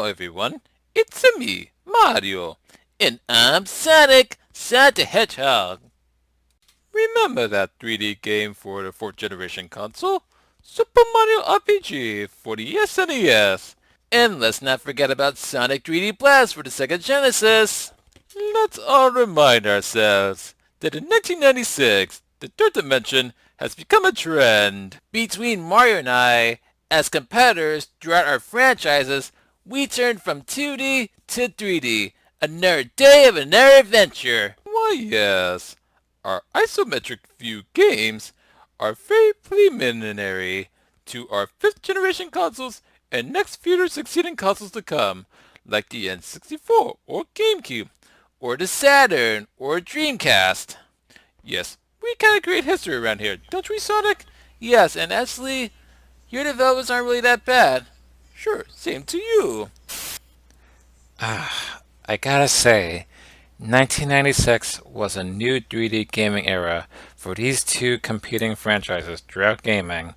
everyone, it's me, Mario, and I'm Sonic the Hedgehog. Remember that 3D game for the 4th generation console? Super Mario RPG for the SNES. And let's not forget about Sonic 3D Blast for the Sega Genesis. Let's all remind ourselves that in 1996, the third dimension has become a trend. Between Mario and I, as competitors throughout our franchises, we turned from 2D to 3D. Another day of another adventure. Why yes, our isometric view games are very preliminary to our 5th generation consoles and next future succeeding consoles to come, like the N64 or GameCube, or the Saturn or Dreamcast. Yes, we kinda create history around here, don't we, Sonic? Yes, and actually, your developments aren't really that bad. Sure, same to you. I gotta say, 1996 was a new 3D gaming era for these two competing franchises throughout gaming.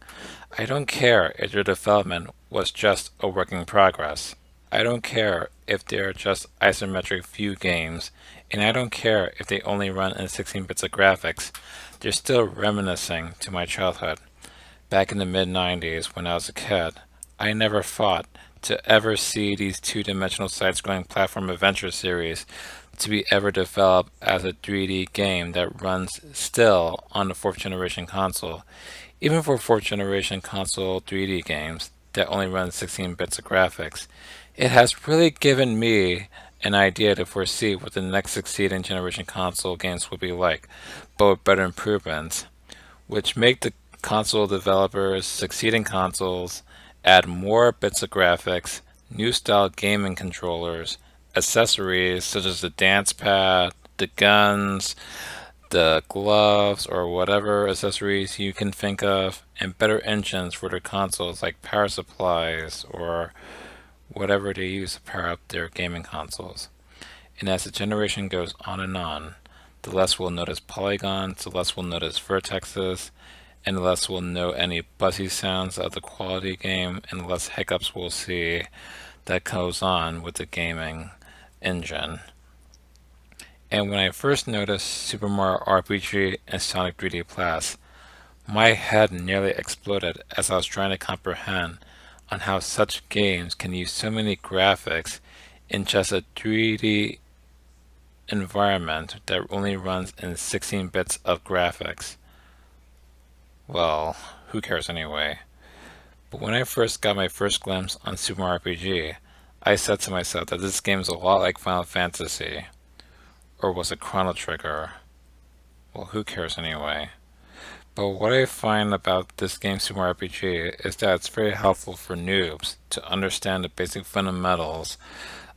I don't care if their development was just a work in progress. I don't care if they're just isometric view games, and I don't care if they only run in 16 bits of graphics. They're still reminiscing to my childhood. Back in the mid 90s when I was a kid, I never thought to ever see these two-dimensional side-scrolling platform adventure series to be ever developed as a 3D game that runs still on the 4th generation console. Even for 4th generation console 3D games that only run 16 bits of graphics, it has really given me an idea to foresee what the next succeeding generation console games will be like, but with better improvements, which make the console developers succeeding consoles add more bits of graphics, new style gaming controllers, accessories such as the dance pad, the guns, the gloves, or whatever accessories you can think of, and better engines for their consoles like power supplies or whatever they use to power up their gaming consoles. And as the generation goes on, the less we'll notice polygons, the less we'll notice vertexes, and the less we'll know any buzzy sounds of the quality game, and the less hiccups we'll see that goes on with the gaming engine. And when I first noticed Super Mario RPG and Sonic 3D Blast, my head nearly exploded as I was trying to comprehend on how such games can use so many graphics in just a 3D environment that only runs in 16 bits of graphics. Well, who cares anyway? But when I first got my first glimpse on Super Mario RPG, I said to myself that this game is a lot like Final Fantasy. Or was it Chrono Trigger? Well, who cares anyway? But what I find about this game, Super Mario RPG, is that it's very helpful for noobs to understand the basic fundamentals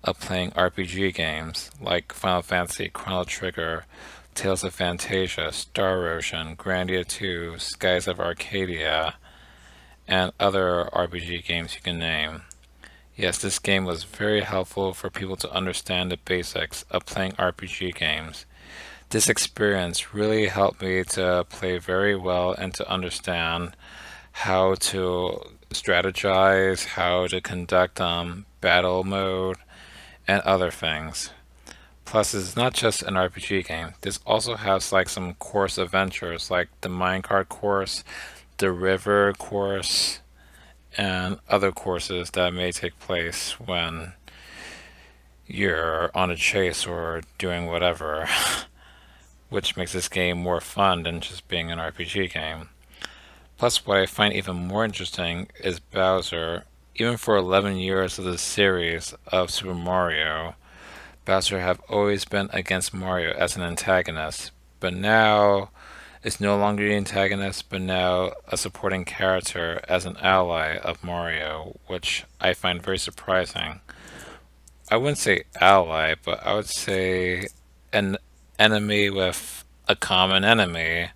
of playing RPG games like Final Fantasy, Chrono Trigger, Tales of Fantasia, Star Ocean, Grandia 2, Skies of Arcadia, and other RPG games you can name. Yes, this game was very helpful for people to understand the basics of playing RPG games. This experience really helped me to play very well and to understand how to strategize, how to conduct battle mode, and other things. Plus, it's not just an RPG game. This also has like some course adventures, like the minecart course, the river course, and other courses that may take place when you're on a chase or doing whatever, which makes this game more fun than just being an RPG game. Plus, what I find even more interesting is Bowser. Even for 11 years of the series of Super Mario, Bowser have always been against Mario as an antagonist, but now is no longer the antagonist, but now a supporting character as an ally of Mario, which I find very surprising. I wouldn't say ally, but I would say an enemy with a common enemy,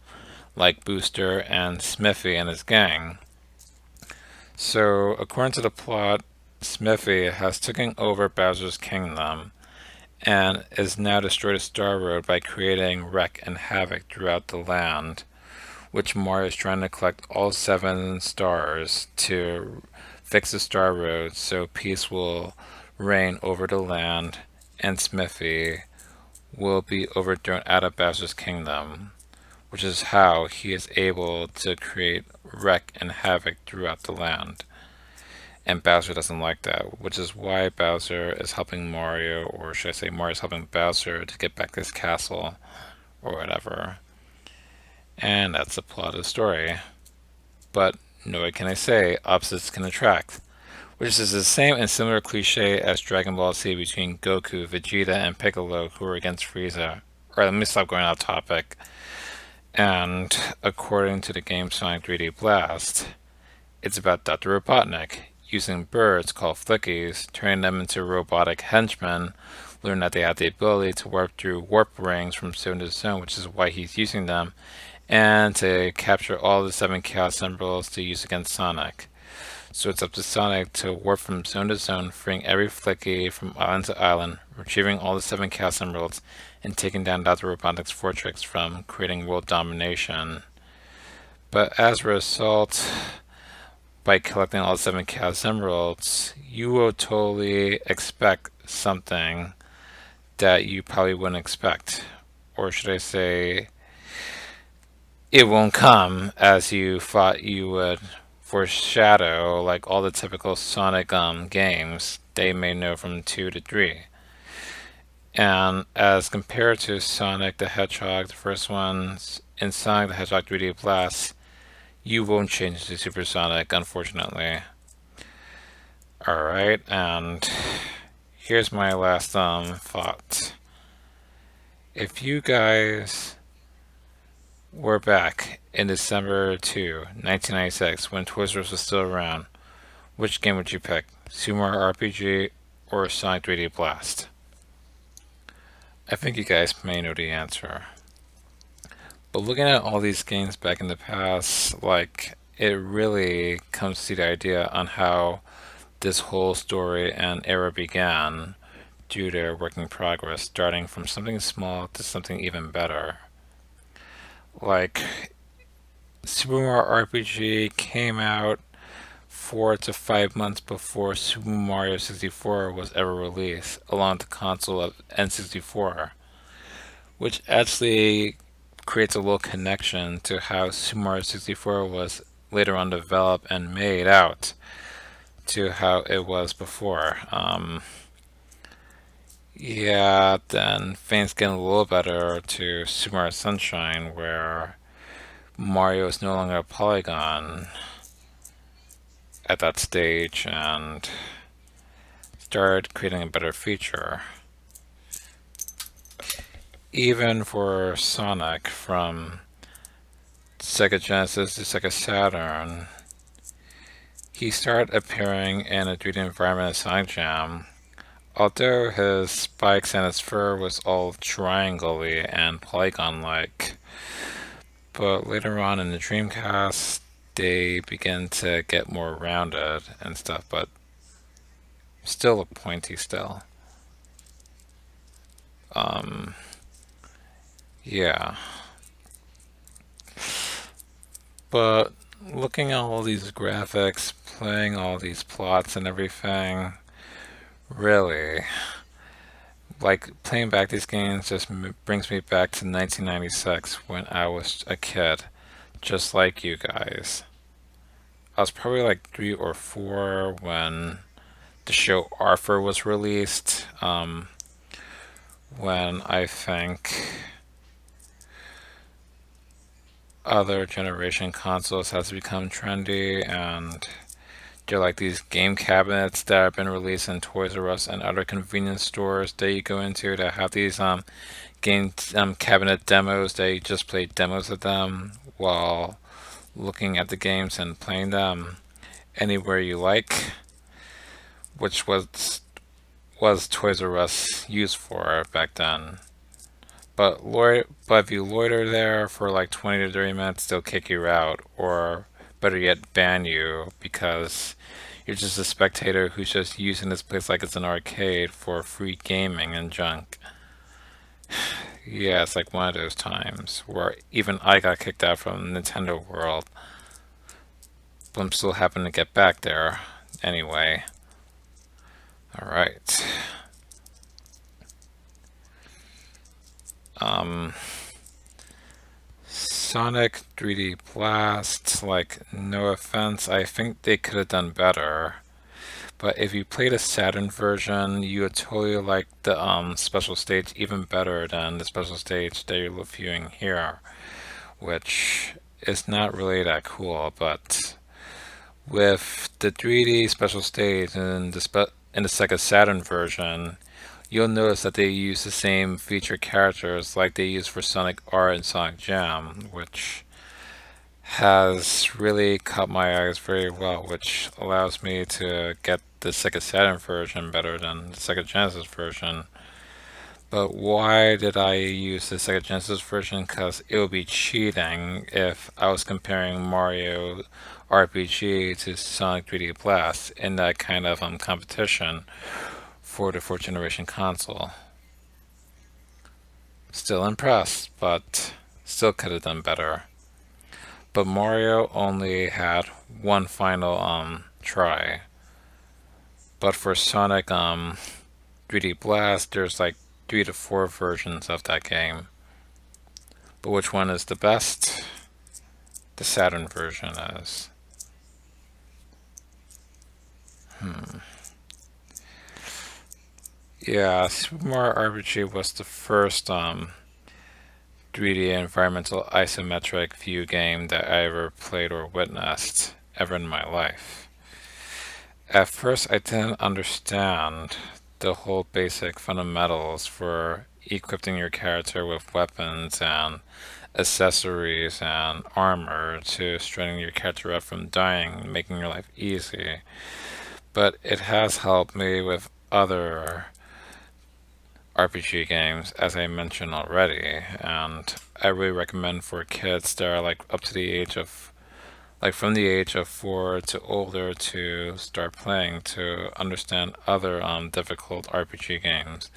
like Booster and Smithy and his gang. So, according to the plot, Smithy has taken over Bowser's kingdom and is now destroyed a Star Road by creating wreck and havoc throughout the land, which Mario is trying to collect all 7 stars to fix the Star Road so peace will reign over the land, and Smithy will be overthrown out of Bowser's kingdom, which is how he is able to create wreck and havoc throughout the land. And Bowser doesn't like that, which is why Bowser is helping Mario, or should I say Mario is helping Bowser to get back his castle, or whatever. And that's the plot of the story. But no, what can I say? Opposites can attract. Which is the same and similar cliche as Dragon Ball Z between Goku, Vegeta, and Piccolo who were against Frieza. Or let me stop going off topic. And according to the game Sonic 3D Blast, it's about Dr. Robotnik using birds called flickies, turning them into robotic henchmen, learn that they have the ability to warp through warp rings from zone to zone, which is why he's using them, and to capture all the 7 Chaos Emeralds to use against Sonic. So it's up to Sonic to warp from zone to zone, freeing every Flicky from island to island, retrieving all the 7 Chaos Emeralds, and taking down Dr. Robotnik's fortress from creating world domination. But as a result, by collecting all the 7 Chaos Emeralds, you will totally expect something that you probably wouldn't expect. Or should I say, it won't come as you thought you would foreshadow, like all the typical Sonic games they may know from 2 to 3. And as compared to Sonic the Hedgehog, the first ones in Sonic the Hedgehog 3D Blast, you won't change to Super Sonic, unfortunately. Alright, and here's my last thought. If you guys were back in December 2, 1996, when Toys R Us was still around, which game would you pick? Super Mario RPG or Sonic 3D Blast? I think you guys may know the answer. But looking at all these games back in the past, like, it really comes to the idea on how this whole story and era began due to working progress, starting from something small to something even better. Like, Super Mario RPG came out 4 to 5 months before Super Mario 64 was ever released, along with the console of N64, which actually creates a little connection to how Super Mario 64 was later on developed and made out to how it was before. Yeah, then things get a little better to Super Mario Sunshine, where Mario is no longer a polygon at that stage and started creating a better feature. Even for Sonic, from Sega Genesis to Sega Saturn, he started appearing in a 3D environment of Sonic Jam. Although his spikes and his fur was all triangle-y and polygon-like, but later on in the Dreamcast, they began to get more rounded and stuff, but still a pointy still. Um, yeah. But looking at all these graphics, playing all these plots and everything, really, like playing back these games just brings me back to 1996 when I was a kid, just like you guys. I was probably like 3 or 4 when the show Arthur was released. When I think other generation consoles has become trendy, and they're like these game cabinets that have been released in Toys R Us and other convenience stores that you go into that have these game cabinet demos that you just play demos of them while looking at the games and playing them anywhere you like, which was Toys R Us used for back then. But if you loiter there for like 20 to 30 minutes, they'll kick you out, or better yet, ban you because you're just a spectator who's just using this place like it's an arcade for free gaming and junk. Yeah, it's like one of those times where even I got kicked out from Nintendo World, but I'm still happy to get back there anyway. All right. Um, Sonic 3D Blast, like, no offense, I think they could have done better. But if you played a Saturn version, you would totally like the special stage even better than the special stage that you're viewing here, which is not really that cool. But with the 3D special stage and in the Sega Saturn version, you'll notice that they use the same featured characters like they use for Sonic R and Sonic Jam, which has really caught my eyes very well, which allows me to get the Sega Saturn version better than the Sega Genesis version. But why did I use the Sega Genesis version? Because it would be cheating if I was comparing Mario RPG to Sonic 3D Blast in that kind of competition for the fourth generation console. Still impressed, but still could have done better. But Mario only had one final try. But for Sonic 3D Blast, there's like 3 to 4 versions of that game. But which one is the best? The Saturn version is. Yeah, Super Mario RPG was the first 3D environmental isometric view game that I ever played or witnessed ever in my life. At first, I didn't understand the whole basic fundamentals for equipping your character with weapons and accessories and armor to strengthen your character up from dying, making your life easy. But it has helped me with other RPG games, as I mentioned already, and I really recommend for kids that are like up to the age of like from the age of 4 to older to start playing to understand other difficult RPG games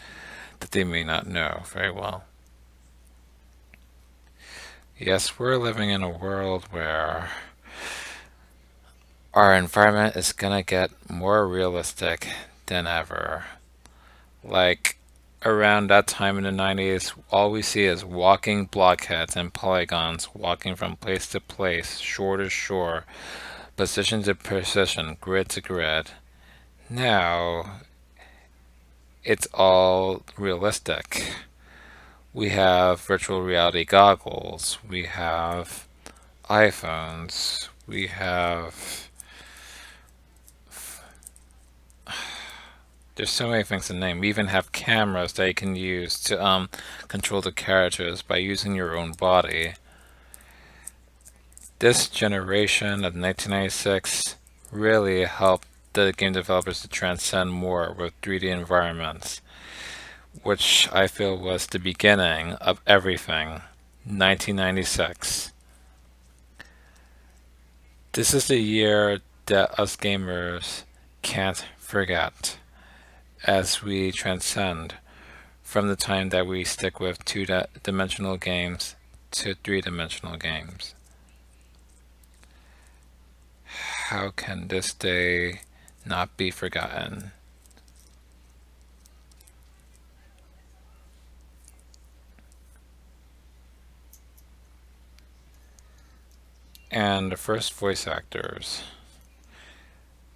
that they may not know very well. Yes, we're living in a world where our environment is gonna get more realistic than ever. Like around that time in the 90s, all we see is walking blockheads and polygons walking from place to place, shore to shore, position to position, grid to grid. Now, it's all realistic. We have virtual reality goggles, we have iPhones, we have. There's so many things to name. We even have cameras that you can use to control the characters by using your own body. This generation of 1996 really helped the game developers to transcend more with 3D environments, which I feel was the beginning of everything. 1996. This is the year that us gamers can't forget as we transcend from the time that we stick with two-dimensional games to three-dimensional games. How can this day not be forgotten? And the first voice actors,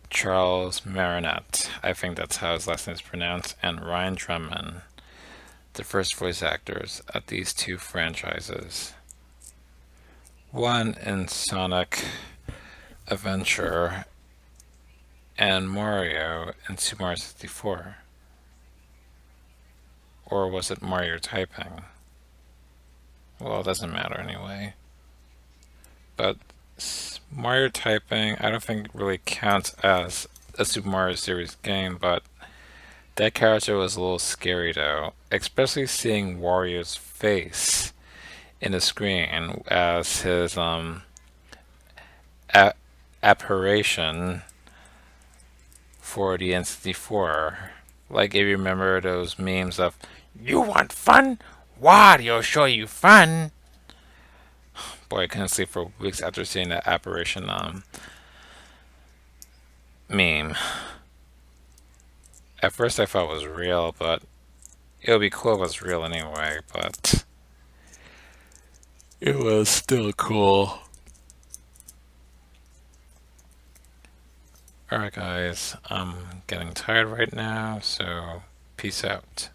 Charles Marinette, I think that's how his last name is pronounced, and Ryan Drummond, the first voice actors at these two franchises. One in Sonic Adventure and Mario in Super Mario 64. Or was it Mario typing? Well, it doesn't matter anyway. But Mario typing, I don't think really counts as a Super Mario series game, but that character was a little scary though, especially seeing Wario's face in the screen as his a- apparition for the N64. Like if you remember those memes of "You want fun? Wario show you fun." Boy, I couldn't sleep for weeks after seeing that apparition meme. At first I thought it was real, but it would be cool if it was real anyway, but it was still cool. Alright guys, I'm getting tired right now, so peace out.